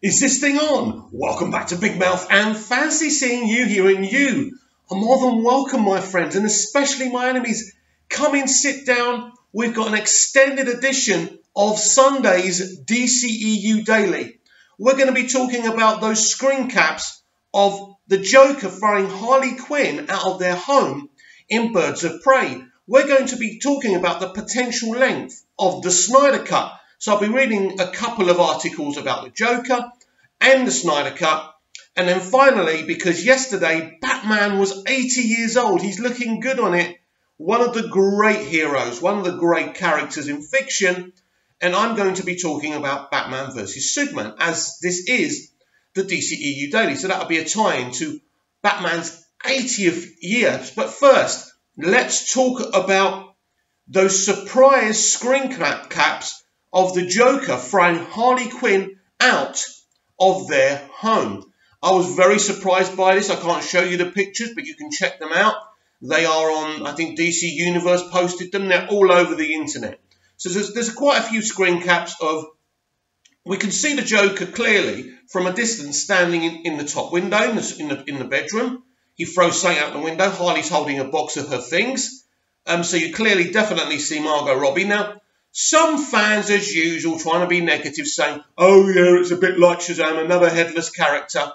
Is this thing on? Welcome back to Big Mouth and fancy seeing you here, and you are more than welcome, my friends, and especially my enemies. Come in, sit down. We've got an extended edition of Sunday's DCEU Daily. We're going to be talking about those screen caps of the Joker throwing Harley Quinn out of their home in Birds of Prey. We're going to be talking about the potential length of the Snyder Cut. So I'll be reading a couple of articles about the Joker and the Snyder Cut. And then finally, because yesterday Batman was 80 years old, he's looking good on it. One of the great heroes, one of the great characters in fiction. And I'm going to be talking about Batman versus Superman, as this is the DCEU Daily. So that'll be a tie-in to Batman's 80th year. But first, let's talk about those surprise screen caps of the Joker throwing Harley Quinn out of their home. I was very surprised by this. I can't show you the pictures, but you can check them out. They are on, I think DC Universe posted them. They're all over the internet. So there's quite a few screen caps of, we can see the Joker clearly from a distance standing in the top window in the bedroom. He throws something out the window. Harley's holding a box of her things. So you clearly definitely see Margot Robbie. Now, some fans, as usual, trying to be negative, saying, oh yeah, it's a bit like Shazam, another headless character.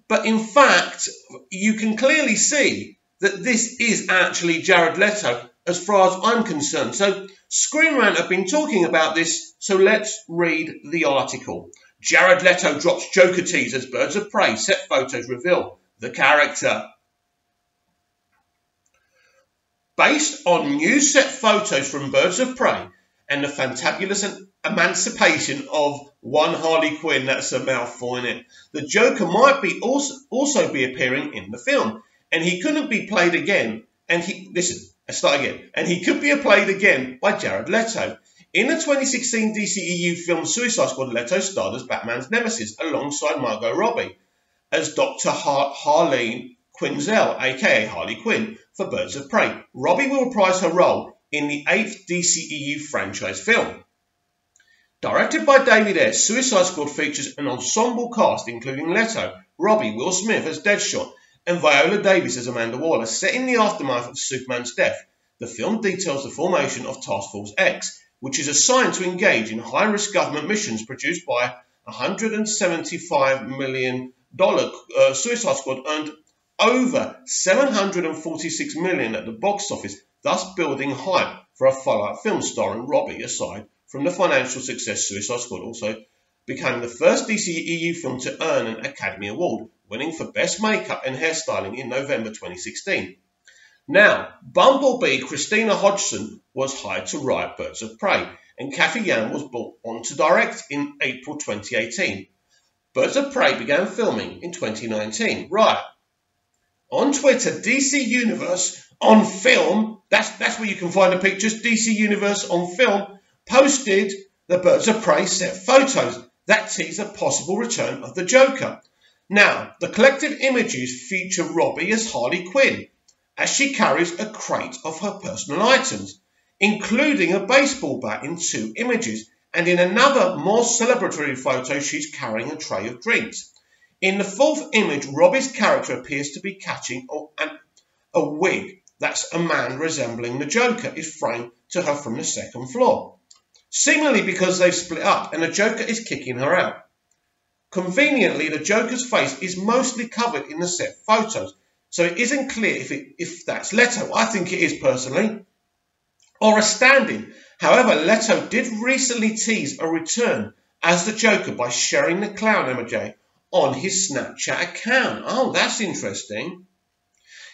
But in fact, you can clearly see that this is actually Jared Leto, as far as I'm concerned. So Screen Rant have been talking about this, so let's read the article. Jared Leto drops Joker teasers, Birds of Prey, set photos reveal the character. Based on new set photos from Birds of Prey, and the fantabulous emancipation of one Harley Quinn, that's a mouthful in it, the Joker might be also be appearing in the film, and he couldn't be played again. And he could be played again by Jared Leto. In the 2016 DCEU film Suicide Squad, Leto starred as Batman's nemesis alongside Margot Robbie as Dr. Harleen Quinzel, aka Harley Quinn, for Birds of Prey. Robbie will reprise her role in the 8th DCEU franchise film. Directed by David S., Suicide Squad features an ensemble cast including Leto, Robbie, Will Smith as Deadshot, and Viola Davis as Amanda Waller. Set in the aftermath of Superman's death, the film details the formation of Task Force X, which is assigned to engage in high-risk government missions produced by $175 million. Suicide Squad earned over $746 million at the box office, thus building hype for a follow-up film starring Robbie. Aside from the financial success, Suicide Squad also became the first DCEU film to earn an Academy Award, winning for Best Makeup and Hairstyling in November 2016. Now, Bumblebee Christina Hodgson was hired to write Birds of Prey, and Kathy Yan was brought on to direct in April 2018. Birds of Prey began filming in 2019. Right. On Twitter, DC Universe on Film, that's where you can find the pictures, DC Universe on Film, posted the Birds of Prey set photos that tease a possible return of the Joker. Now, the collective images feature Robbie as Harley Quinn, as she carries a crate of her personal items, including a baseball bat in 2 images, and in another, more celebratory photo, she's carrying a tray of drinks. In the 4th image, Robbie's character appears to be catching a wig. That's a man resembling the Joker is framed to her from the 2nd floor. Seemingly because they've split up and the Joker is kicking her out. Conveniently, the Joker's face is mostly covered in the set photos, so it isn't clear if that's Leto. I think it is personally. Or a stand-in. However, Leto did recently tease a return as the Joker by sharing the clown emoji on his Snapchat account. Oh, that's interesting.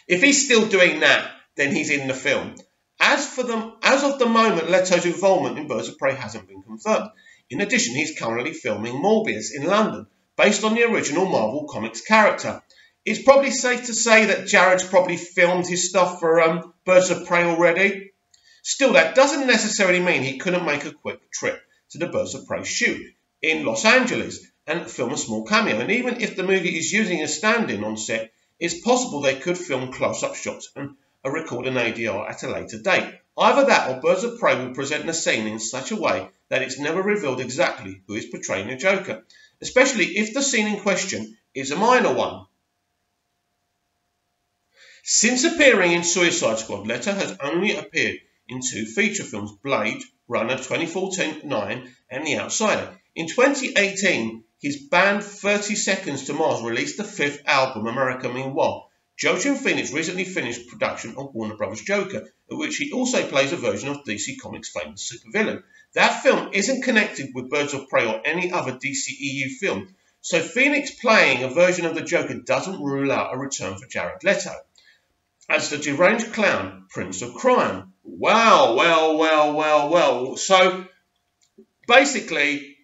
If he's still doing that, then he's in the film. As of the moment, Leto's involvement in Birds of Prey hasn't been confirmed. In addition, he's currently filming Morbius in London, based on the original Marvel Comics character. It's probably safe to say that Jared's probably filmed his stuff for Birds of Prey already. Still, that doesn't necessarily mean he couldn't make a quick trip to the Birds of Prey shoot in Los Angeles and film a small cameo. And even if the movie is using a stand-in on set, it's possible they could film close-up shots and record an ADR at a later date. Either that or Birds of Prey will present the scene in such a way that it's never revealed exactly who is portraying the Joker, especially if the scene in question is a minor one. Since appearing in Suicide Squad, Leto has only appeared in 2 feature films, Blade Runner 2014-9 and The Outsider. In 2018, his band 30 Seconds to Mars released the 5th album, America Meanwhile. Joaquin Phoenix recently finished production of Warner Bros. Joker, in which he also plays a version of DC Comics' famous supervillain. That film isn't connected with Birds of Prey or any other DCEU film, so Phoenix playing a version of the Joker doesn't rule out a return for Jared Leto as the deranged clown, Prince of Crime. Wow, well. So basically,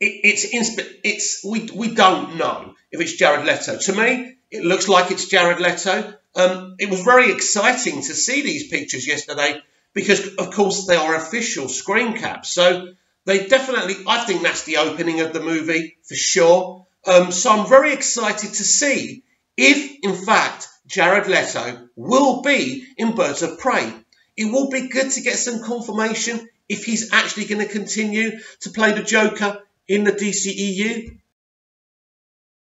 we don't know if it's Jared Leto. To me, it looks like it's Jared Leto. It was very exciting to see these pictures yesterday because, of course, they are official screen caps. So they definitely, I think that's the opening of the movie for sure. So I'm very excited to see if, in fact, Jared Leto will be in Birds of Prey. It will be good to get some confirmation if he's actually going to continue to play the Joker in the DCEU.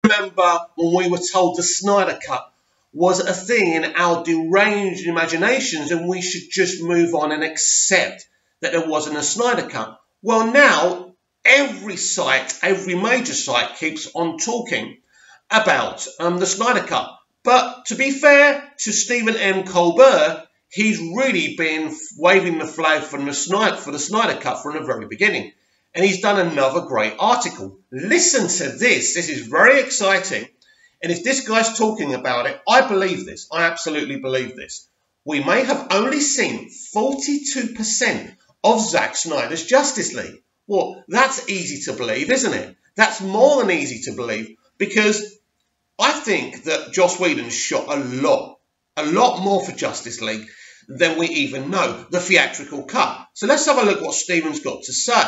Remember when we were told the Snyder Cut was a thing in our deranged imaginations and we should just move on and accept that there wasn't a Snyder Cut? Well, now every site, every major site keeps on talking about the Snyder Cut. But to be fair to Stephen M. Colbert, he's really been waving the flag for the Snyder Cut from the very beginning. And he's done another great article. Listen to this. This is very exciting. And if this guy's talking about it, I believe this. I absolutely believe this. We may have only seen 42% of Zack Snyder's Justice League. Well, that's easy to believe, isn't it? That's more than easy to believe because I think that Joss Whedon shot a lot more for Justice League than we even know, the theatrical cut. So let's have a look what Stephen's got to say.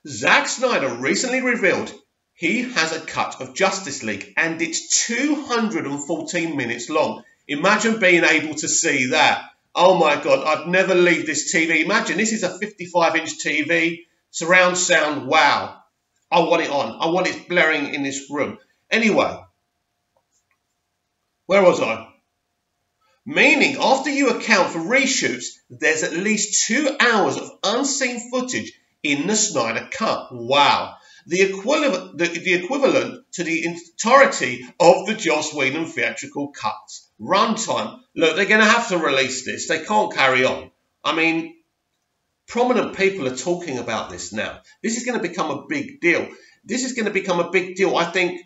Zack Snyder recently revealed he has a cut of Justice League and it's 214 minutes long. Imagine being able to see that. Oh my God, I'd never leave this TV. Imagine this is a 55-inch TV, surround sound, wow. I want it on. I want it blaring in this room. Anyway, where was I? Meaning, after you account for reshoots, there's at least 2 hours of unseen footage in the Snyder Cut. Wow. The equivalent to the entirety of the Joss Whedon theatrical cuts. Runtime. Look, they're going to have to release this. They can't carry on. I mean, prominent people are talking about this now. This is going to become a big deal. This is going to become a big deal. I think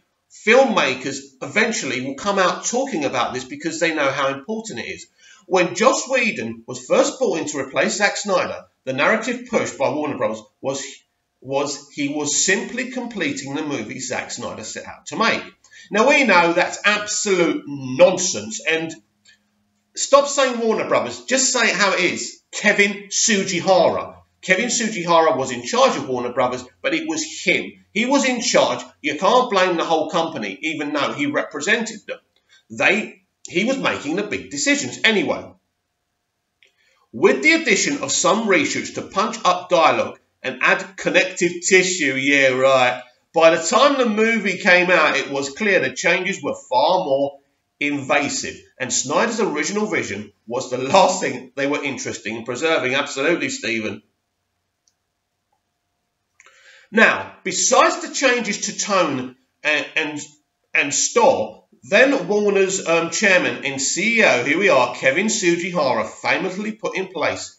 filmmakers eventually will come out talking about this because they know how important it is. When Joss Whedon was first brought in to replace Zack Snyder, the narrative push by Warner Bros. was he was simply completing the movie Zack Snyder set out to make. Now we know that's absolute nonsense, and stop saying Warner Brothers, just say it how it is. Kevin Sugihara. Kevin Sugihara was in charge of Warner Brothers, but it was him. He was in charge. You can't blame the whole company, even though he represented them. He was making the big decisions. Anyway, with the addition of some reshoots to punch up dialogue and add connective tissue, yeah, right. By the time the movie came out, it was clear the changes were far more invasive, and Snyder's original vision was the last thing they were interested in preserving. Absolutely, Stephen. Now, besides the changes to tone and store, then Warner's chairman and CEO, here we are, Kevin Sugihara, famously put in place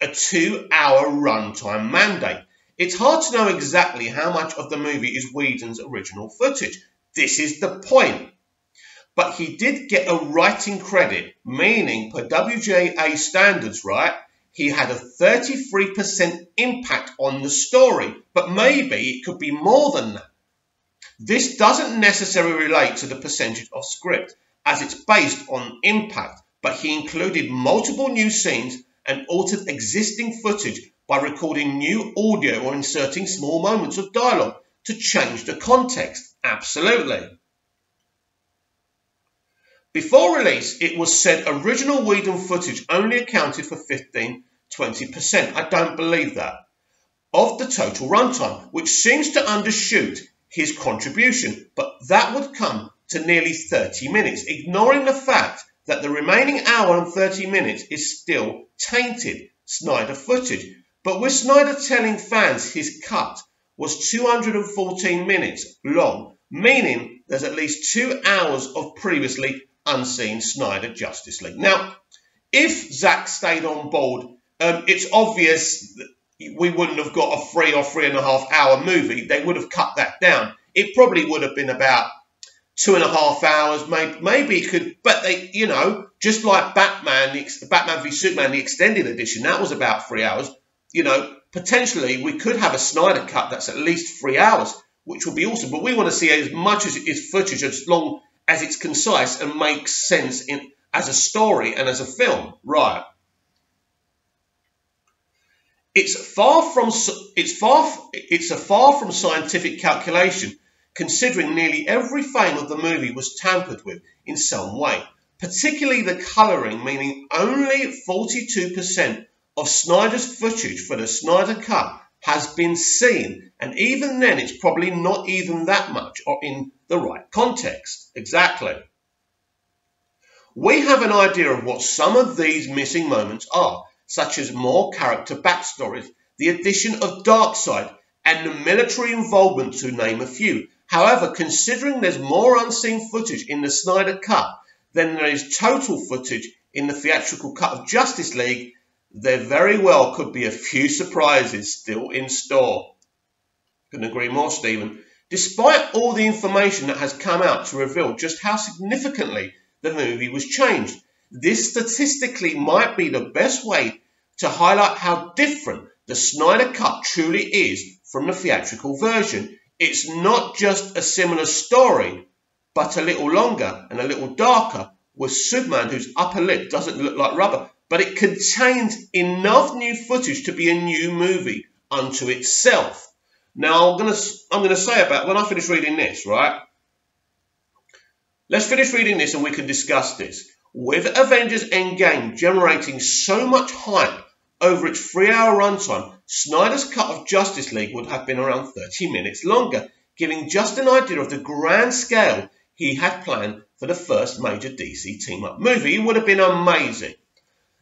a 2-hour runtime mandate. It's hard to know exactly how much of the movie is Whedon's original footage. This is the point. But he did get a writing credit, meaning per WGA standards, right, he had a 33% impact on the story, but maybe it could be more than that. This doesn't necessarily relate to the percentage of script, as it's based on impact, but he included multiple new scenes and altered existing footage by recording new audio or inserting small moments of dialogue to change the context. Absolutely. Before release, it was said original Whedon footage only accounted for 15–20%. I don't believe that. of the total runtime, which seems to undershoot his contribution, but that would come to nearly 30 minutes, ignoring the fact that the remaining hour and 30 minutes is still tainted Snyder footage. But with Snyder telling fans his cut was 214 minutes long, meaning there's at least 2 hours of previously unseen Snyder Justice League. Now, if Zack stayed on board, it's obvious that we wouldn't have got a 3 or 3.5 hour movie. They would have cut that down. It probably would have been about 2.5 hours, maybe it could, but they, you know, just like Batman v Superman, the extended edition, that was about 3 hours. You know, potentially we could have a Snyder cut that's at least 3 hours, which would be awesome. But we want to see as much as it is footage, as long as it's concise and makes sense as a story and as a film, right? It's a far from scientific calculation, considering nearly every frame of the movie was tampered with in some way, particularly the colouring, meaning only 42% of Snyder's footage for the Snyder Cut has been seen, and even then it's probably not even that much or in the right context. Exactly. We have an idea of what some of these missing moments are, such as more character backstories, the addition of Darkseid, and the military involvement, to name a few. However, considering there's more unseen footage in the Snyder Cut than there is total footage in the theatrical cut of Justice League, there very well could be a few surprises still in store. Couldn't agree more, Stephen. Despite all the information that has come out to reveal just how significantly the movie was changed, this statistically might be the best way to highlight how different the Snyder Cut truly is from the theatrical version. It's not just a similar story, but a little longer and a little darker, with Superman whose upper lip doesn't look like rubber, but it contains enough new footage to be a new movie unto itself. Now, I'm gonna say about when I finish reading this, right? Let's finish reading this and we can discuss this. With Avengers Endgame generating so much hype over its 3-hour runtime, Snyder's cut of Justice League would have been around 30 minutes longer, giving just an idea of the grand scale he had planned for the first major DC team-up movie. It would have been amazing.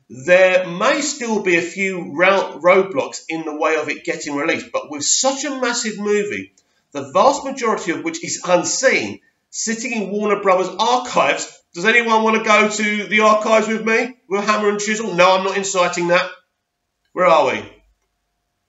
There may still be a few roadblocks in the way of it getting released, but with such a massive movie, the vast majority of which is unseen, sitting in Warner Brothers archives. Does anyone want to go to the archives with me? With a hammer and chisel? No, I'm not inciting that. Where are we?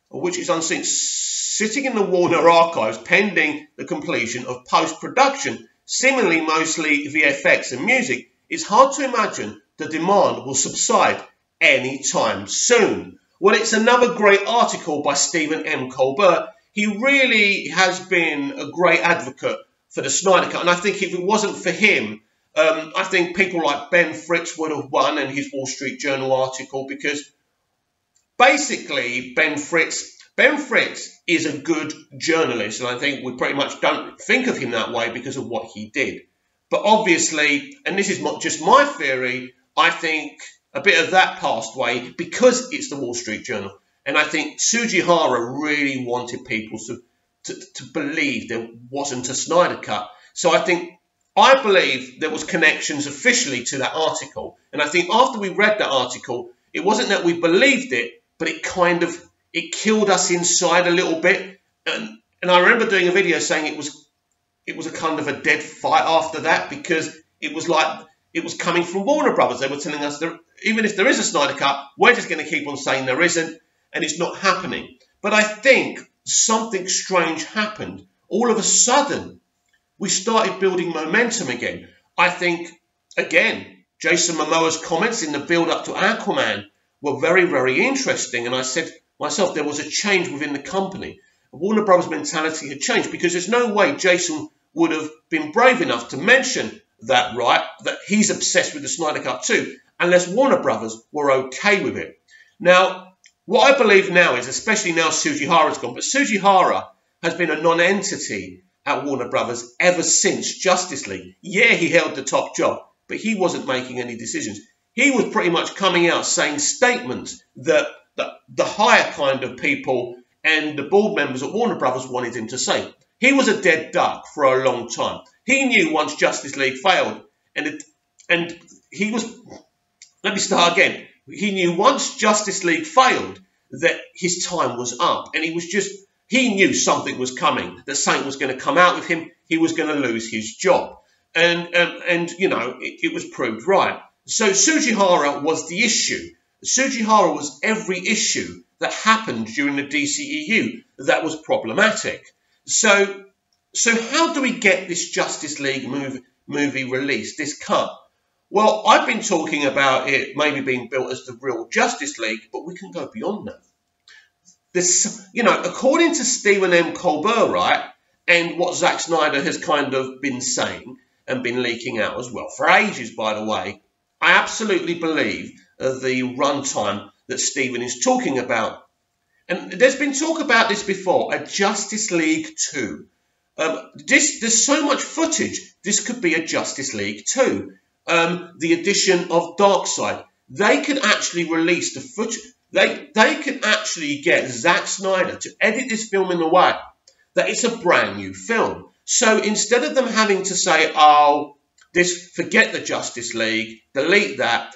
Which is unseen. Sitting in the Warner archives pending the completion of post-production, seemingly mostly VFX and music, it's hard to imagine the demand will subside anytime soon. Well, it's another great article by Stephen M. Colbert. He really has been a great advocate for the Snyder Cut, and I think if it wasn't for him, I think people like Ben Fritz would have won in his Wall Street Journal article, because basically Ben Fritz is a good journalist, and I think we pretty much don't think of him that way because of what he did. But obviously, and this is not just my theory, I think a bit of that passed away because it's the Wall Street Journal. And I think Sugihara really wanted people to believe there wasn't a Snyder Cut. So I believe there was connections officially to that article. And I think after we read that article, it wasn't that we believed it, but it killed us inside a little bit. And I remember doing a video saying it was a kind of a dead fight after that, because it was like it was coming from Warner Brothers. They were telling us that even if there is a Snyder Cut, we're just going to keep on saying there isn't, and it's not happening. But I think something strange happened. All of a sudden, we started building momentum again. I think, again, Jason Momoa's comments in the build-up to Aquaman were very, very interesting. And I said myself, there was a change within the company. Warner Brothers' mentality had changed, because there's no way Jason would have been brave enough to mention that, right, that he's obsessed with the Snyder Cut too, unless Warner Brothers were okay with it. Now, what I believe now is, especially now Sugihara's gone, but Sugihara has been a non-entity at Warner Brothers ever since Justice League. Yeah, he held the top job, but he wasn't making any decisions. He was pretty much coming out saying statements that the higher kind of people and the board members at Warner Brothers wanted him to say. He was a dead duck for a long time. He knew once Justice League failed, and he was, let me start again. He knew once Justice League failed that his time was up, and he knew something was coming, that something was going to come out with him. He was going to lose his job, and you know, it was proved right. So Sugihara was the issue. Sugihara was every issue that happened during the DCEU that was problematic. So how do we get this Justice League movie released, this cut? Well, I've been talking about it maybe being built as the real Justice League, but we can go beyond that. This, you know, according to Stephen M. Colbert, right, and what Zack Snyder has kind of been saying and been leaking out as well for ages, by the way, I absolutely believe the runtime that Stephen is talking about. And there's been talk about this before, a Justice League 2. There's so much footage, this could be a Justice League 2. The addition of Darkseid. They could actually release the footage. They could actually get Zack Snyder to edit this film in a way that it's a brand new film. So instead of them having to say, oh, forget the Justice League, delete that,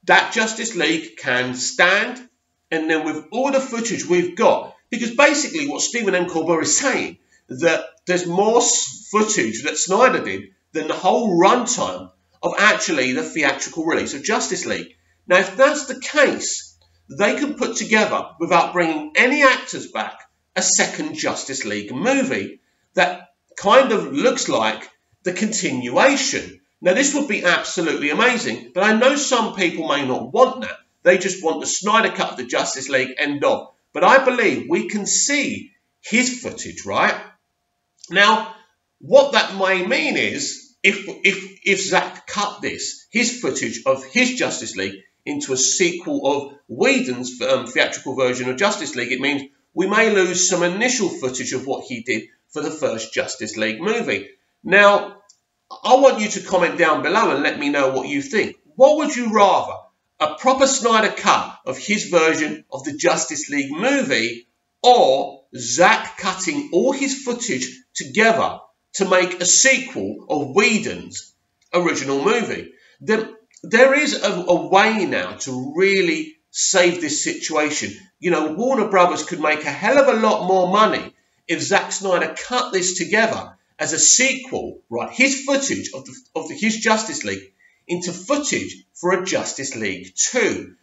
that Justice League can stand, and then with all the footage we've got, because basically what Stephen M. Colbert is saying, that there's more footage that Snyder did than the whole runtime of actually the theatrical release of Justice League. Now, if that's the case, they can put together, without bringing any actors back, a second Justice League movie that kind of looks like the continuation. Now, this would be absolutely amazing, but I know some people may not want that. They just want the Snyder cut of the Justice League, end of. But I believe we can see his footage, right? Now, what that may mean is, if Zack cut his footage of his Justice League into a sequel of Whedon's theatrical version of Justice League, it means we may lose some initial footage of what he did for the first Justice League movie. Now, I want you to comment down below and let me know what you think. What would you rather? A proper Snyder cut of his version of the Justice League movie, or Zack cutting all his footage together to make a sequel of Whedon's original movie? There is a way now to really save this situation. You know, Warner Brothers could make a hell of a lot more money if Zack Snyder cut this together as a sequel, right, his footage of his Justice League into footage for a Justice League 2.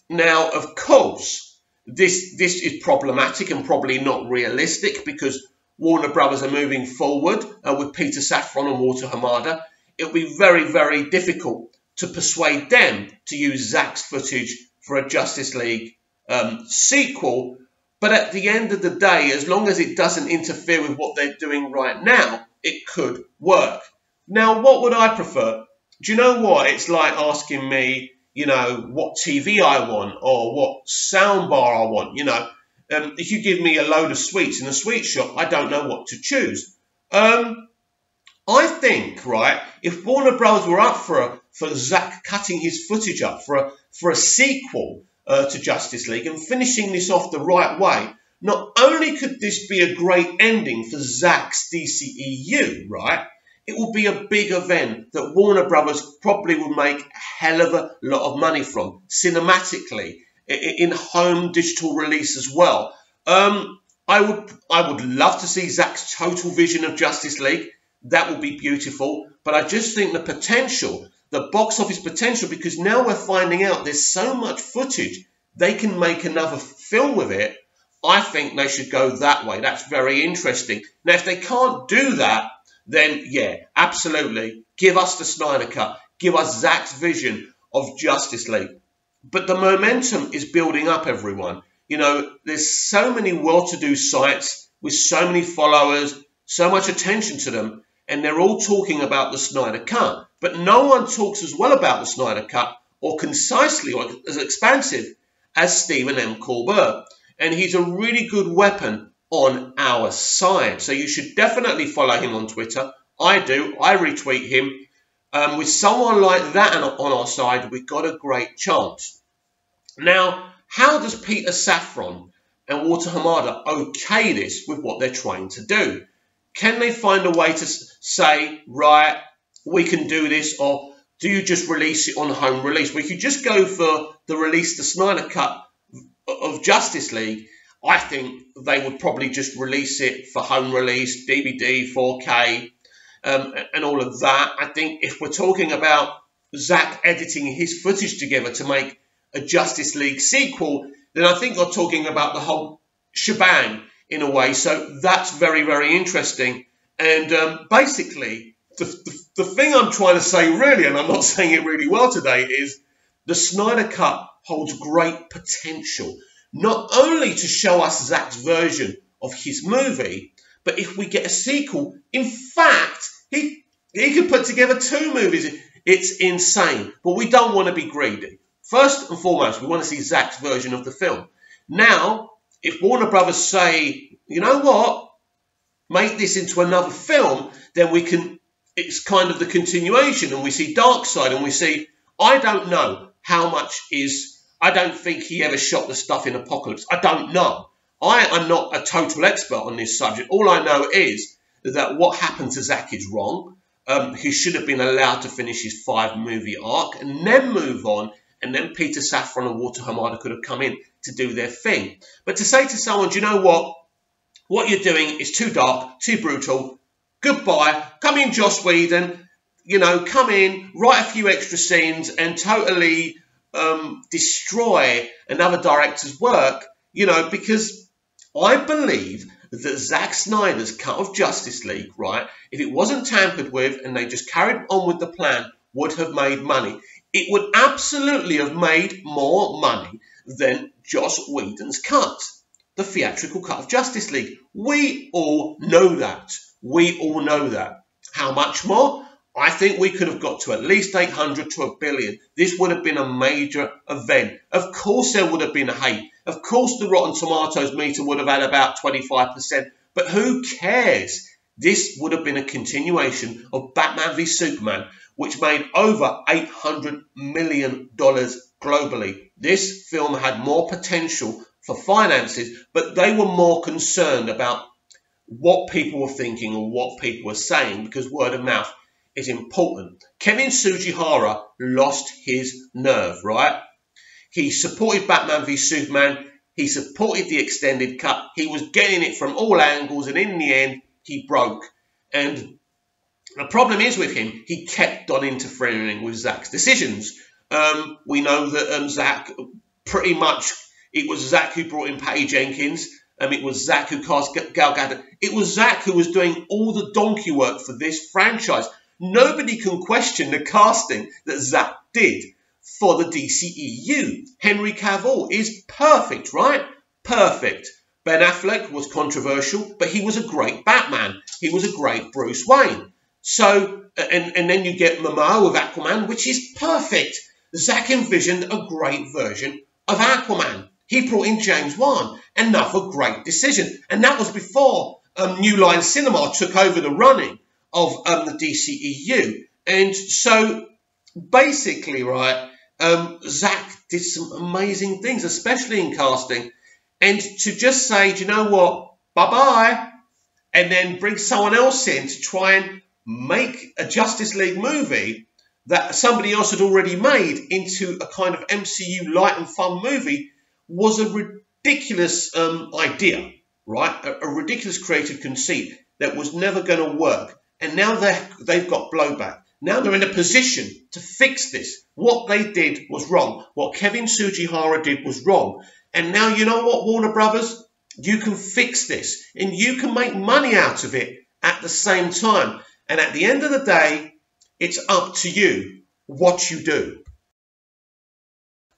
Now, of course, this is problematic and probably not realistic because Warner Brothers are moving forward with Peter Safran and Walter Hamada. It'll be very, very difficult to persuade them to use Zack's footage for a Justice League sequel. But at the end of the day, as long as it doesn't interfere with what they're doing right now, it could work. Now, what would I prefer? Do you know what? It's like asking me, you know, what TV I want or what soundbar I want. You know, if you give me a load of sweets in a sweet shop, I don't know what to choose. I think, right, if Warner Bros. Were up for Zack cutting his footage up for a sequel to Justice League and finishing this off the right way, not only could this be a great ending for Zack's DCEU, right, it will be a big event that Warner Brothers probably will make a hell of a lot of money from, cinematically, in home digital release as well. I would love to see Zack's total vision of Justice League. That would be beautiful. But I just think the potential, the box office potential, because now we're finding out there's so much footage, they can make another film with it. I think they should go that way. That's very interesting. Now, if they can't do that, then yeah, absolutely, give us the Snyder Cut. Give us Zack's vision of Justice League. But the momentum is building up, everyone. You know, there's so many well-to-do sites with so many followers, so much attention to them, and they're all talking about the Snyder Cut. But no one talks as well about the Snyder Cut or concisely or as expansive as Stephen M. Colbert. And he's a really good weapon on our side. So you should definitely follow him on Twitter. I do. I retweet him. With someone like that on our side, we've got a great chance. Now, how does Peter Safran and Walter Hamada okay this with what they're trying to do? Can they find a way to say, right, we can do this, or do you just release it on home release? We could just go for the release, the Snyder Cut of Justice League. I think they would probably just release it for home release, DVD, 4K, and all of that. I think if we're talking about Zack editing his footage together to make a Justice League sequel, then I think we're talking about the whole shebang in a way. So that's very, very interesting. And basically, the thing I'm trying to say really, and I'm not saying it really well today, is the Snyder Cut holds great potential. Not only to show us Zack's version of his movie, but if we get a sequel, in fact, he could put together 2 movies. It's insane. But we don't want to be greedy. First and foremost, we want to see Zack's version of the film. Now, if Warner Brothers say, you know what, make this into another film, then we can, it's kind of the continuation, and we see Darkseid, and we see, I don't know how much is, I don't think he ever shot the stuff in Apocalypse. I don't know. I am not a total expert on this subject. All I know is that what happened to Zack is wrong. He should have been allowed to finish his 5-movie arc and then move on, and then Peter Safran and Walter Hamada could have come in to do their thing. But to say to someone, do you know what you're doing is too dark, too brutal, goodbye, come in Joss Whedon, you know, come in, write a few extra scenes and totally destroy another director's work, you know, because I believe that Zack Snyder's cut of Justice League, right, if it wasn't tampered with and they just carried on with the plan, would have made money. It would absolutely have made more money than Joss Whedon's cut, the theatrical cut of Justice League. We all know that. We all know that. How much more? I think we could have got to at least 800 to $1 billion. This would have been a major event. Of course there would have been a hate. Of course the Rotten Tomatoes meter would have had about 25%. But who cares? This would have been a continuation of Batman v Superman, which made over $800 million globally. This film had more potential for finances, but they were more concerned about what people were thinking or what people were saying, because word of mouth is important. Kevin Sugihara lost his nerve, right? He supported Batman v Superman. He supported the extended cut. He was getting it from all angles, and in the end, he broke. And the problem is with him, he kept on interfering with Zack's decisions. We know that Zack, pretty much, it was Zack who brought in Patty Jenkins. It was Zack who cast Gal Gadot. It was Zack who was doing all the donkey work for this franchise. Nobody can question the casting that Zack did for the DCEU. Henry Cavill is perfect, right? Perfect. Ben Affleck was controversial, but he was a great Batman. He was a great Bruce Wayne. So, and then you get Momoa with Aquaman, which is perfect. Zack envisioned a great version of Aquaman. He brought in James Wan, another great decision. And that was before New Line Cinema took over the running of the DCEU. And so, basically, right, Zack did some amazing things, especially in casting. And to just say, do you know what, bye-bye, and then bring someone else in to try and make a Justice League movie that somebody else had already made into a kind of MCU light and fun movie was a ridiculous idea, right? A ridiculous creative conceit that was never going to work. And now they've got blowback. Now they're in a position to fix this. What they did was wrong. What Kevin Sugihara did was wrong. And now, you know what, Warner Brothers? You can fix this. And you can make money out of it at the same time. And at the end of the day, it's up to you what you do.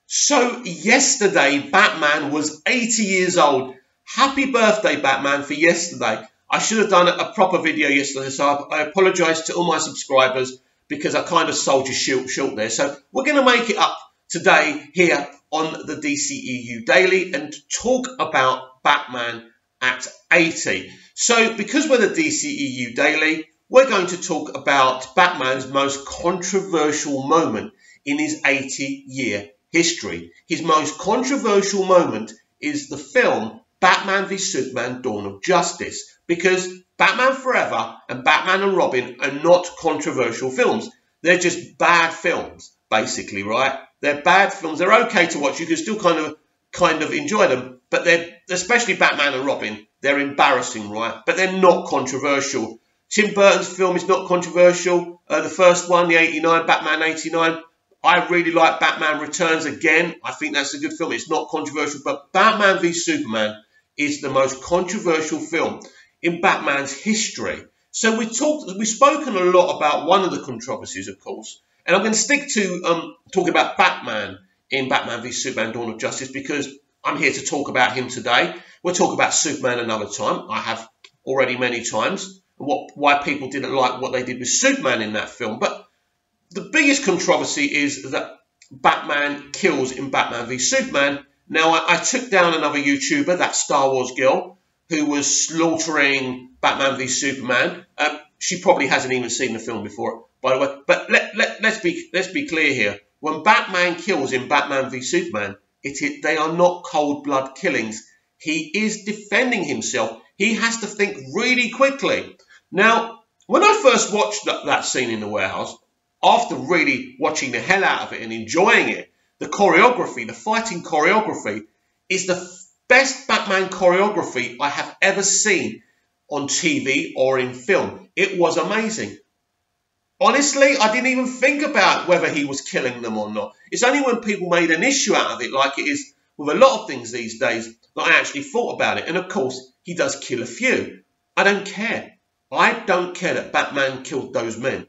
So yesterday, Batman was 80 years old. Happy birthday, Batman, for yesterday. I should have done a proper video yesterday, so I apologise to all my subscribers because I kind of sold you short there. So we're going to make it up today here on the DCEU Daily and talk about Batman at 80. So because we're the DCEU Daily, we're going to talk about Batman's most controversial moment in his 80-year history. His most controversial moment is the film Batman v Superman Dawn of Justice, because Batman Forever and Batman and Robin are not controversial films. They're just bad films, basically, right? They're bad films. They're okay to watch. You can still kind of enjoy them, but they're, especially Batman and Robin, they're embarrassing, right? But they're not controversial. Tim Burton's film is not controversial. The first one, the 89, Batman 89, I really like Batman Returns again. I think that's a good film. It's not controversial, but Batman v Superman is the most controversial film in Batman's history. So we've spoken a lot about one of the controversies, of course, and I'm going to stick to talking about Batman in Batman v Superman Dawn of Justice because I'm here to talk about him today. We'll talk about Superman another time. I have already many times, why people didn't like what they did with Superman in that film. But the biggest controversy is that Batman kills in Batman v Superman. Now, I took down another YouTuber, that Star Wars girl, who was slaughtering Batman v Superman. She probably hasn't even seen the film before, by the way. But let's be clear here. When Batman kills in Batman v Superman, they are not cold blood killings. He is defending himself. He has to think really quickly. Now, when I first watched that scene in the warehouse, after really watching the hell out of it and enjoying it, the choreography, the fighting choreography, is the best Batman choreography I have ever seen on TV or in film. It was amazing. Honestly, I didn't even think about whether he was killing them or not. It's only when people made an issue out of it, like it is with a lot of things these days, that I actually thought about it. And of course, he does kill a few. I don't care. I don't care that Batman killed those men.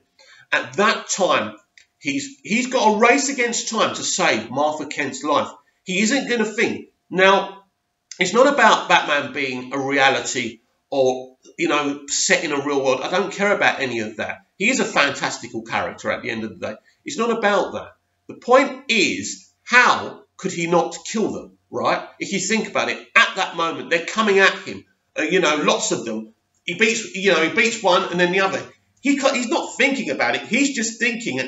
At that time, he's got a race against time to save Martha Kent's life. He isn't going to think. Now, it's not about Batman being a reality or, set in a real world. I don't care about any of that. He is a fantastical character at the end of the day. It's not about that. The point is, how could he not kill them, right? If you think about it, at that moment, they're coming at him. Lots of them. He beats one and then the other. He's not thinking about it. He's just thinking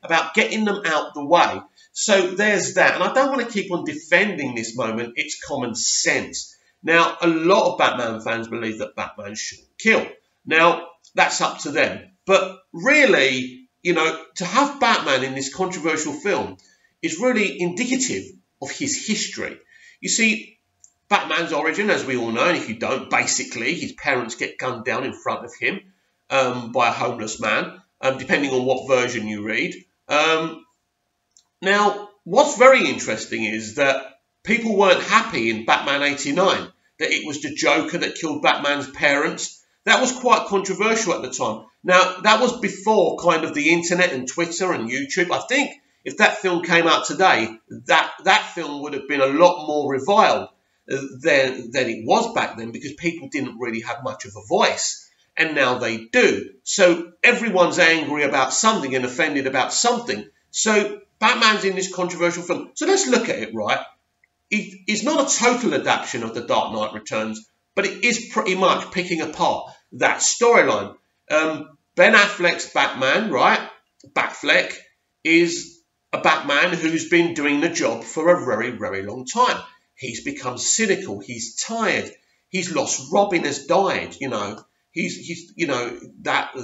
about getting them out the way. So there's that. And I don't want to keep on defending this moment. It's common sense. Now, a lot of Batman fans believe that Batman shouldn't kill. Now, that's up to them. But really, to have Batman in this controversial film is really indicative of his history. You see, Batman's origin, as we all know, and if you don't, basically, his parents get gunned down in front of him by a homeless man, depending on what version you read. Now, what's very interesting is that people weren't happy in Batman 89, that it was the Joker that killed Batman's parents. That was quite controversial at the time. Now, that was before kind of the internet and Twitter and YouTube. I think if that film came out today, that film would have been a lot more reviled than it was back then, because people didn't really have much of a voice. And now they do. So everyone's angry about something and offended about something. So Batman's in this controversial film. So let's look at it, right? It's not a total adaptation of The Dark Knight Returns, but it is pretty much picking apart that storyline. Ben Affleck's Batman, right? Batfleck is a Batman who's been doing the job for a very, very long time. He's become cynical. He's tired. He's lost. Robin has died.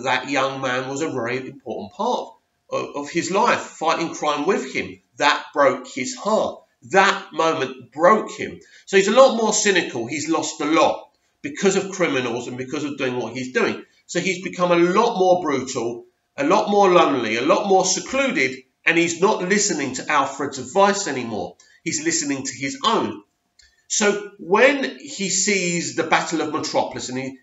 That young man was a very important part of his life, fighting crime with him. That broke his heart. That moment broke him. So he's a lot more cynical. He's lost a lot because of criminals and because of doing what he's doing. So he's become a lot more brutal, a lot more lonely, a lot more secluded, and he's not listening to Alfred's advice anymore. He's listening to his own. So when he sees the Battle of Metropolis and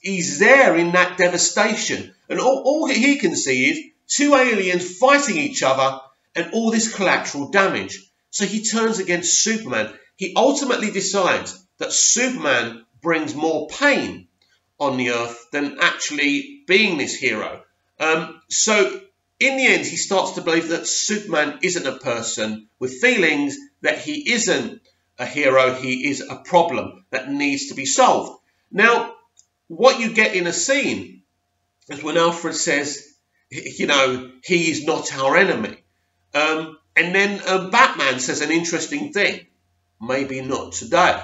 he's there in that devastation, and all he can see is two aliens fighting each other and all this collateral damage. So he turns against Superman. He ultimately decides that Superman brings more pain on the earth than actually being this hero. So in the end, he starts to believe that Superman isn't a person with feelings, that he isn't a hero, he is a problem that needs to be solved. Now, what you get in a scene is when Alfred says, he is not our enemy. And then Batman says an interesting thing. Maybe not today.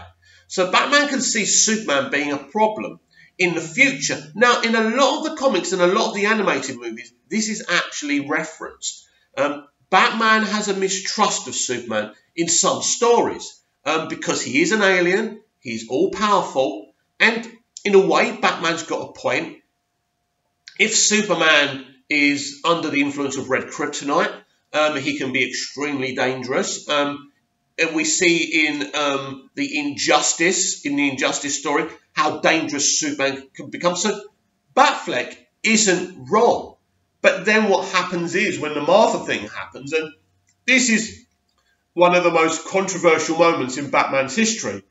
So Batman can see Superman being a problem in the future. Now, in a lot of the comics and a lot of the animated movies, this is actually referenced. Batman has a mistrust of Superman in some stories because he is an alien, he's all-powerful, and in a way, Batman's got a point. If Superman is under the influence of red kryptonite, he can be extremely dangerous. And we see in the Injustice story, how dangerous Superman can become. So Batfleck isn't wrong. But then what happens is when the Martha thing happens, and this is one of the most controversial moments in Batman's history,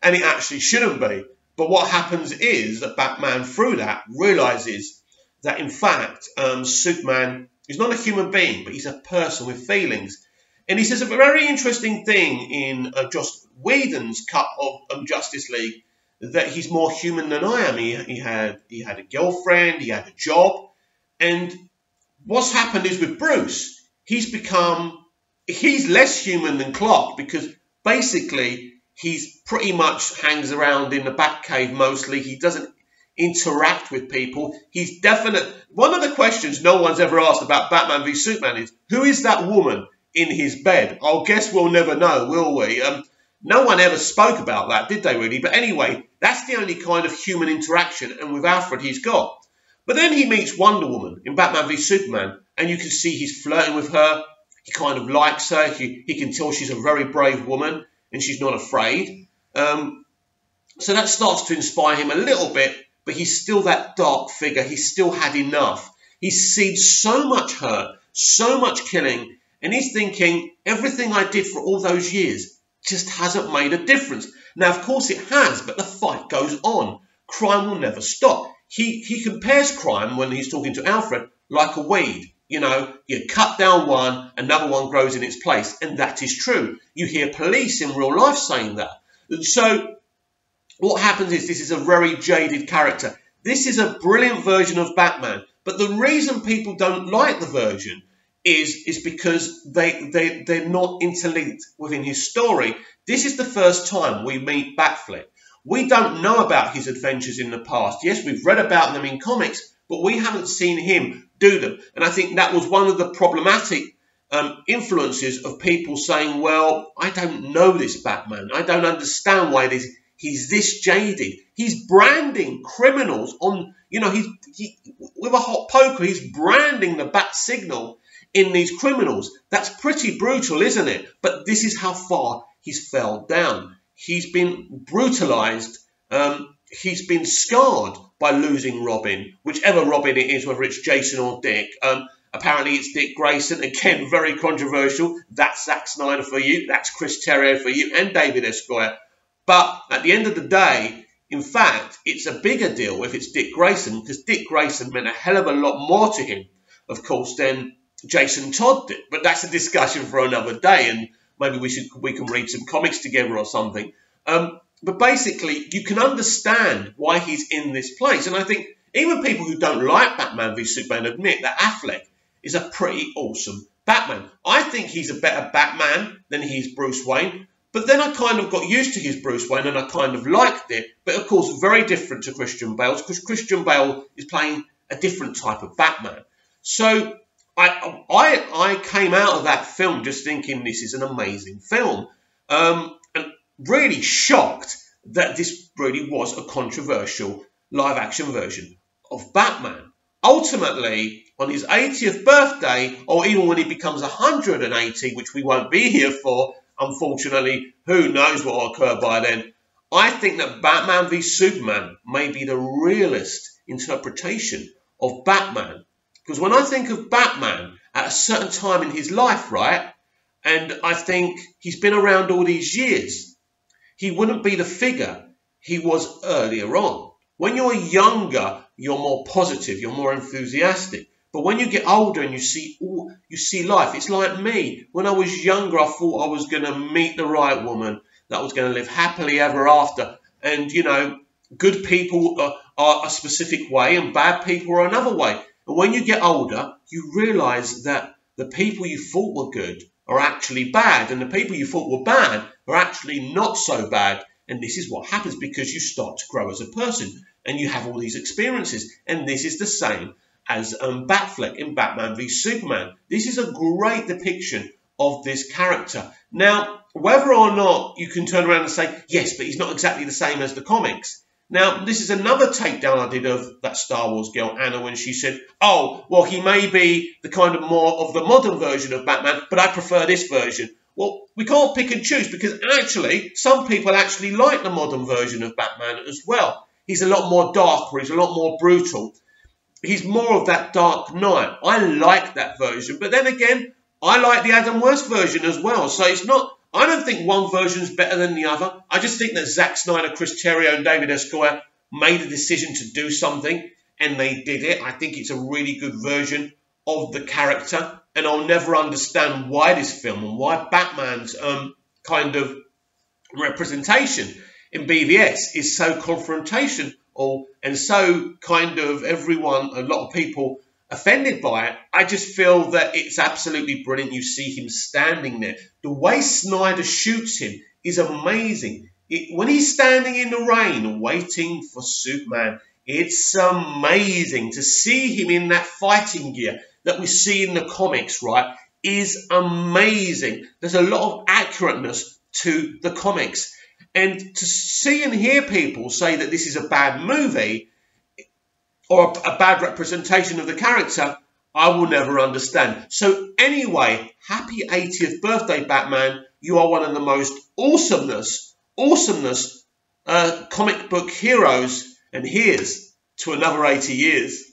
and it actually shouldn't be. But what happens is that Batman, through that, realizes that, in fact, Superman is not a human being, but he's a person with feelings. And he says a very interesting thing in Joss Whedon's cut of Justice League, that he's more human than I am. He had a girlfriend, he had a job, and what's happened is with Bruce, he's less human than Clark, because basically he's pretty much hangs around in the Batcave mostly. He doesn't interact with people. He's one of the questions no one's ever asked about Batman v Superman is, who is that woman in his bed? I guess we'll never know, will we? No one ever spoke about that, did they really? But anyway, that's the only kind of human interaction, and with Alfred he's got. But then he meets Wonder Woman in Batman v Superman, and you can see he's flirting with her. He kind of likes her. He can tell she's a very brave woman, and she's not afraid. So that starts to inspire him a little bit, but he's still that dark figure. He's still had enough. He's seen so much hurt, so much killing, and he's thinking, everything I did for all those years just hasn't made a difference. Now, of course it has, but the fight goes on. Crime will never stop. He compares crime, when he's talking to Alfred, like a weed. You know, you cut down one, another one grows in its place, and that is true. You hear police in real life saying that. And so what happens is, this is a very jaded character. This is a brilliant version of Batman, but the reason people don't like the version is because they're not interlinked within his story. This is the first time we meet Batfleck. We don't know about his adventures in the past. Yes, we've read about them in comics, but we haven't seen him do them. And I think that was one of the problematic influences of people saying, well, I don't know this Batman. I don't understand why he's this jaded. He's branding criminals on, he with a hot poker, he's branding the bat signal in these criminals. That's pretty brutal, isn't it? But this is how far he's fell down. He's been brutalized. He's been scarred by losing Robin, whichever Robin it is, whether it's Jason or Dick. Apparently it's Dick Grayson. Again, very controversial. That's Zack Snyder for you. That's Chris Terrio for you, and David Esquire. But at the end of the day, in fact, it's a bigger deal if it's Dick Grayson, because Dick Grayson meant a hell of a lot more to him, of course, than Jason Todd did. But that's a discussion for another day, and maybe we can read some comics together or something. But basically, you can understand why he's in this place. And I think even people who don't like Batman v Superman admit that Affleck is a pretty awesome Batman. I think he's a better Batman than he's Bruce Wayne. But then I kind of got used to his Bruce Wayne, and I kind of liked it. But of course, very different to Christian Bale's, because Christian Bale is playing a different type of Batman. So I came out of that film just thinking this is an amazing film. And really shocked that this really was a controversial live-action version of Batman. Ultimately, on his 80th birthday, or even when he becomes 180, which we won't be here for, unfortunately, who knows what will occur by then, I think that Batman v Superman may be the realest interpretation of Batman. Because when I think of Batman at a certain time in his life, right, and I think he's been around all these years, he wouldn't be the figure he was earlier on. When you're younger, you're more positive, you're more enthusiastic. But when you get older and you see life, it's like me. When I was younger, I thought I was going to meet the right woman, that I was going to live happily ever after. And, good people are a specific way and bad people are another way. And when you get older, you realise that the people you thought were good are actually bad, and the people you thought were bad are actually not so bad. And this is what happens because you start to grow as a person and you have all these experiences. And this is the same as Batfleck in Batman v Superman. This is a great depiction of this character. Now, whether or not you can turn around and say, yes, but he's not exactly the same as the comics. Now, this is another takedown I did of that Star Wars girl, Anna, when she said, oh, well, he may be the kind of more of the modern version of Batman, but I prefer this version. Well, we can't pick and choose because actually, some people actually like the modern version of Batman as well. He's a lot more darker, he's a lot more brutal. He's more of that Dark Knight. I like that version, but then again, I like the Adam West version as well. So it's not, I don't think one version's better than the other. I just think that Zack Snyder, Chris Terrio and David Esquire made a decision to do something and they did it. I think it's a really good version of the character and I'll never understand why this film and why Batman's kind of representation in BVS is so confrontational and so kind of everyone, a lot of people offended by it. I just feel that it's absolutely brilliant. You see him standing there. The way Snyder shoots him is amazing. When he's standing in the rain waiting for Superman, it's amazing to see him in that fighting gear that we see in the comics, right, is amazing. There's a lot of accurateness to the comics. And to see and hear people say that this is a bad movie or a bad representation of the character, I will never understand. So anyway, happy 80th birthday, Batman. You are one of the most awesomeness comic book heroes. And here's to another 80 years.